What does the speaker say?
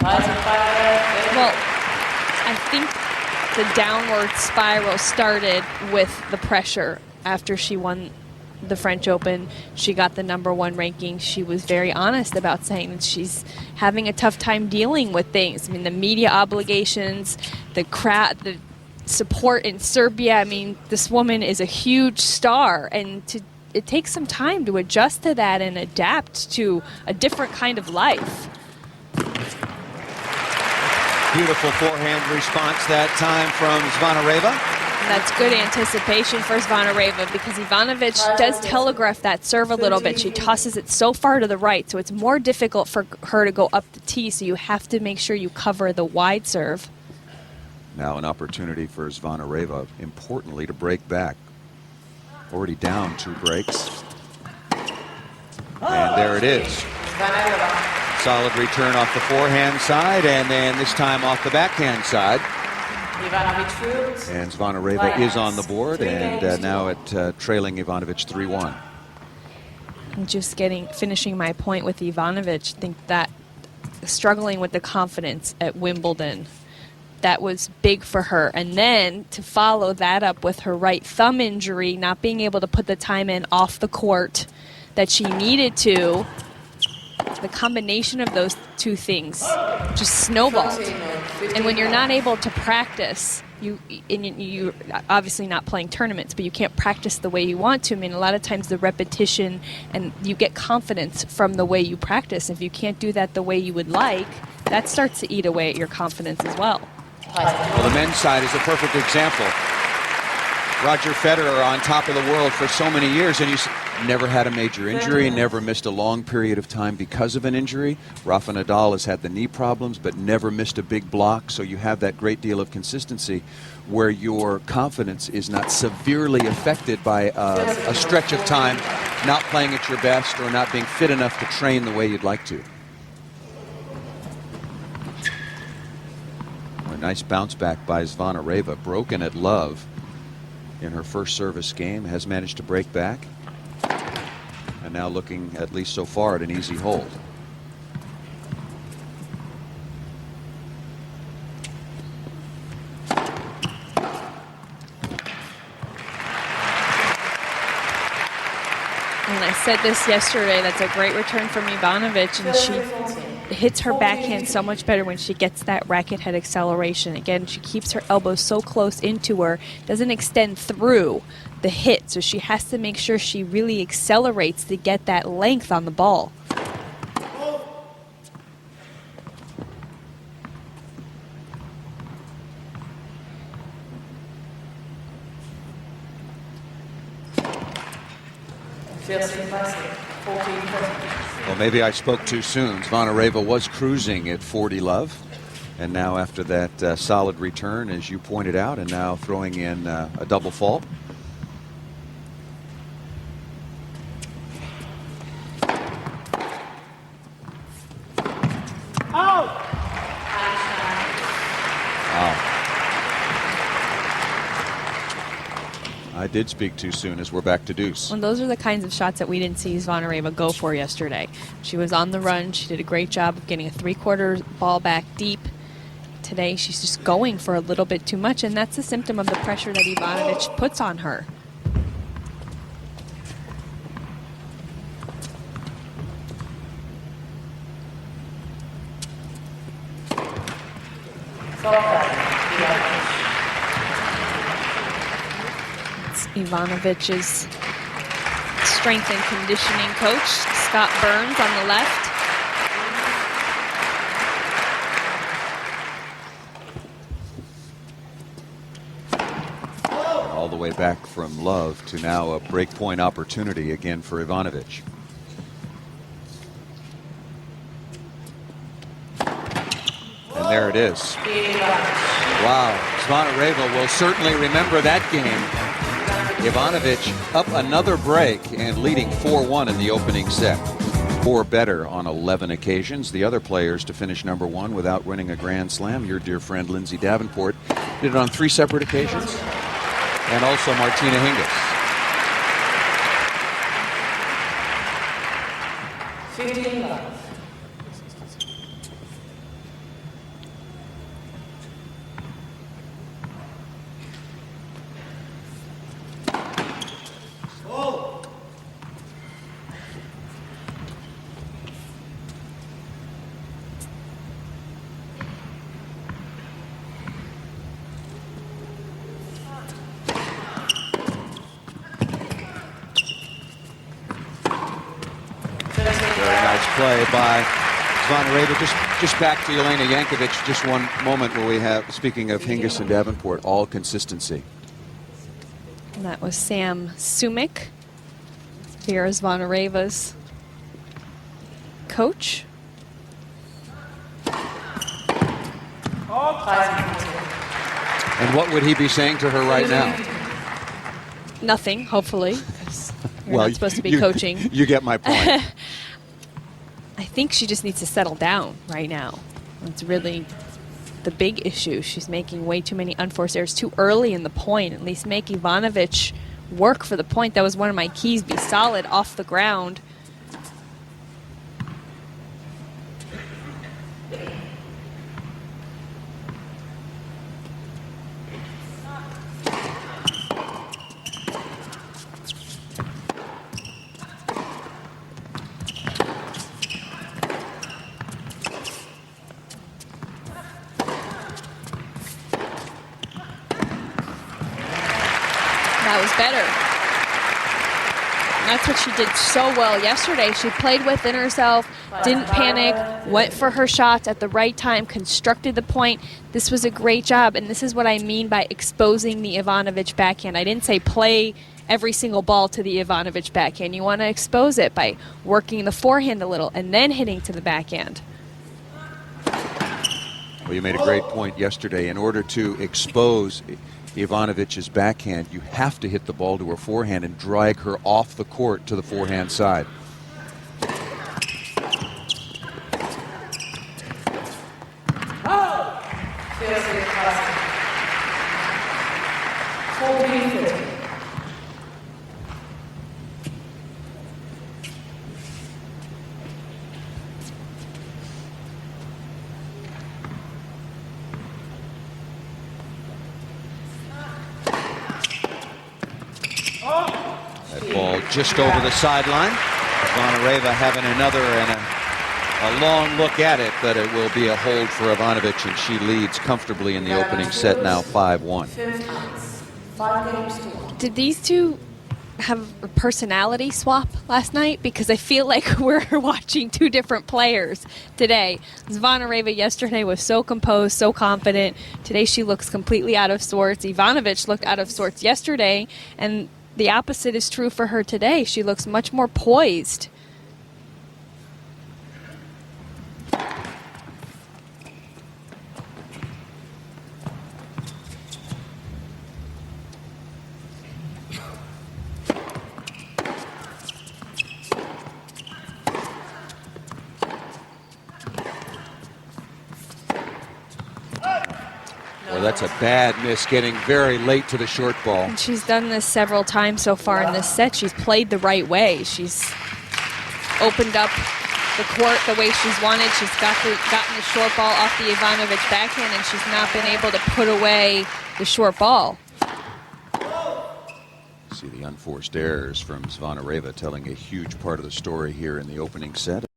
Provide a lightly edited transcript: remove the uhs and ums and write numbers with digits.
Well, I think the downward spiral started with the pressure after she won the French Open. She got the #1 ranking. She was very honest about saying that she's having a tough time dealing with things. I mean, the media obligations, the crowd, the support in Serbia. I mean, this woman is a huge star, and it takes some time to adjust to that and adapt to a different kind of life. Beautiful forehand response that time from Zvonareva. That's good anticipation for Zvonareva, because Ivanovic does telegraph that serve a little bit. She tosses it so far to the right, so it's more difficult for her to go up the tee, so you have to make sure you cover the wide serve. Now an opportunity for Zvonareva, importantly, to break back. Already down 2 breaks. And there it is. Solid return off the forehand side, and then this time off the backhand side. And Zvonareva is on the board, and now at trailing Ivanovic 3-1. I'm just finishing my point with Ivanovic. I think that struggling with the confidence at Wimbledon, that was big for her. And then to follow that up with her right thumb injury, not being able to put the time in off the court that she needed to, the combination of those two things just snowballed. And when you're not able to practice, you're obviously not playing tournaments, but you can't practice the way you want to. I mean, a lot of times the repetition, and you get confidence from the way you practice. If you can't do that the way you would like, that starts to eat away at your confidence as well. Well, the men's side is a perfect example. Roger Federer on top of the world for so many years, and he's never had a major injury, never missed a long period of time because of an injury. Rafa Nadal has had the knee problems, but never missed a big block, so you have that great deal of consistency where your confidence is not severely affected by a stretch of time not playing at your best or not being fit enough to train the way you'd like to. A nice bounce back by Zvonareva, broken at love in her first service game, has managed to break back, and now looking, at least so far, at an easy hold. And I said this yesterday, that's a great return from Ivanovic, and she hits her backhand so much better when she gets that racket head acceleration. Again, she keeps her elbows so close into her, doesn't extend through the hit, so she has to make sure she really accelerates to get that length on the ball. Well, maybe I spoke too soon. Zvonareva was cruising at 40 love, and now after that solid return, as you pointed out, and now throwing in a double fault. I did speak too soon, as we're back to deuce. Well, those are the kinds of shots that we didn't see Zvonareva go for yesterday. She was on the run. She did a great job of getting a 3/4 ball back deep. Today, she's just going for a little bit too much, and that's a symptom of the pressure that Ivanovic puts on her. Ivanovic's strength and conditioning coach, Scott Burns, on the left. All the way back from love to now a breakpoint opportunity again for Ivanovic. And there it is. Wow, Zvonareva will certainly remember that game. Ivanovic up another break and leading 4-1 in the opening set. 4 better on 11 occasions. The other players to finish #1 without winning a Grand Slam, your dear friend Lindsay Davenport, did it on 3 separate occasions. And also Martina Hingis. 15 love. play by Zvonareva. Just back to Jelena Jankovic, just one moment where we have, speaking of Hingis and Davenport, all consistency. And that was Sam Sumik, Vera Zvonareva's coach. And what would he be saying to her right now? Nothing, hopefully. You're Well, not supposed to be coaching. You get my point. I think she just needs to settle down right now. That's really the big issue. She's making way too many unforced errors too early in the point. At least make Ivanovic work for the point. That was one of my keys. Be solid off the ground. That was better. And that's what she did so well yesterday. She played within herself, didn't panic, went for her shots at the right time, constructed the point. This was a great job, and this is what I mean by exposing the Ivanovic backhand. I didn't say play every single ball to the Ivanovic backhand. You want to expose it by working the forehand a little and then hitting to the backhand. Well, you made a great point yesterday. In order to expose Ivanovic's backhand, you have to hit the ball to her forehand and drag her off the court to the forehand side. That ball just over the sideline. Zvonareva having another and a long look at it, but it will be a hold for Ivanovic, and she leads comfortably in the opening set now 5-1. Did these two have a personality swap last night? Because I feel like we're watching two different players today. Zvonareva yesterday was so composed, so confident. Today she looks completely out of sorts. Ivanovic looked out of sorts yesterday, and the opposite is true for her today. She looks much more poised. Well, that's a bad miss, getting very late to the short ball. And she's done this several times so far in this set. She's played the right way. She's opened up the court the way she's wanted. She's gotten the short ball off the Ivanovic backhand, and she's not been able to put away the short ball. See the unforced errors from Zvonareva telling a huge part of the story here in the opening set.